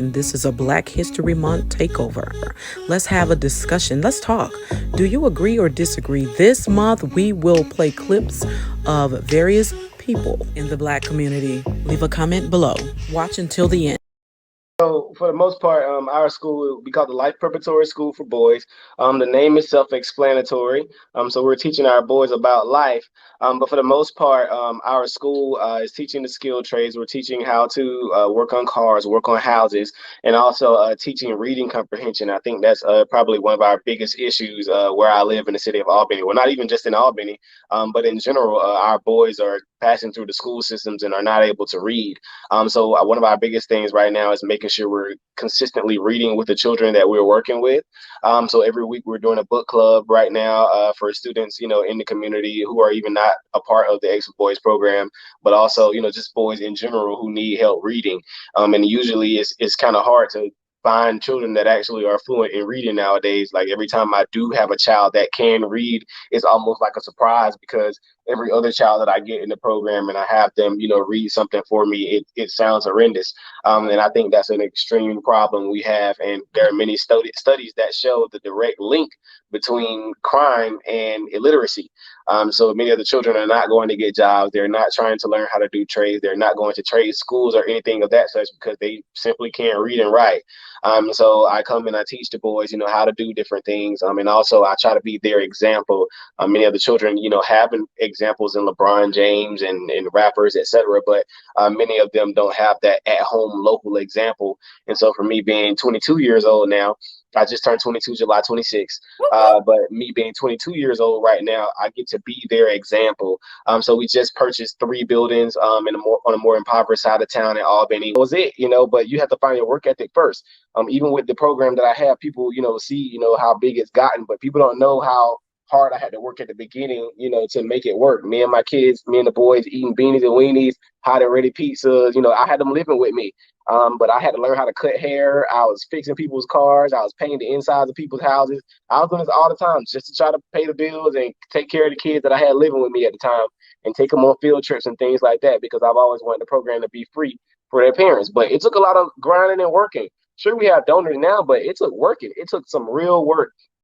and this is a Black History Month takeover. Let's have a discussion. Let's talk. Do you agree or disagree? This month, we will play clips of various people in the Black community. Leave a comment below. Watch until the end. So for the most part, our school we call the Life Preparatory School for Boys. The name is self-explanatory. So we're teaching our boys about life. But for the most part, our school is teaching the skilled trades. We're teaching how to work on cars, work on houses, and also teaching reading comprehension. I think that's probably one of our biggest issues where I live in the city of Albany. Well, not even just in Albany, but in general, our boys are passing through the school systems and are not able to read. So one of our biggest things right now is making sure we're consistently reading with the children that we're working with. So every week we're doing a book club right now for students, in the community who are even not a part of the Ace of Boys program, but also, just boys in general who need help reading. And usually it's kind of hard to find children that actually are fluent in reading nowadays. Like every time I do have a child that can read, it's almost like a surprise because every other child that I get in the program and I have them, read something for me, it sounds horrendous. And I think that's an extreme problem we have. And there are many studies that show the direct link between crime and illiteracy. So many of the children are not going to get jobs. They're not trying to learn how to do trades. They're not going to trade schools or anything of that such because they simply can't read and write. So I come and I teach the boys, how to do different things. And also I try to be their example. Many of the children, have examples in LeBron James and rappers, etc. But many of them don't have that at-home local example. And so for me being 22 years old now, I just turned 22 July 26th. But me being 22 years old right now, I get to be their example. So we just purchased 3 buildings on a more impoverished side of town in Albany. That was it, but you have to find your work ethic first. Even with the program that I have, people, see, how big it's gotten, but people don't know how hard I had to work at the beginning, to make it work. Me and my kids, me and the boys eating beanies and weenies, hot and ready pizzas. I had them living with me. But I had to learn how to cut hair. I was fixing people's cars. I was painting the insides of people's houses. I was doing this all the time just to try to pay the bills and take care of the kids that I had living with me at the time and take them on field trips and things like that because I've always wanted the program to be free for their parents. But it took a lot of grinding and working. Sure, we have donors now, but it took working. It took some real work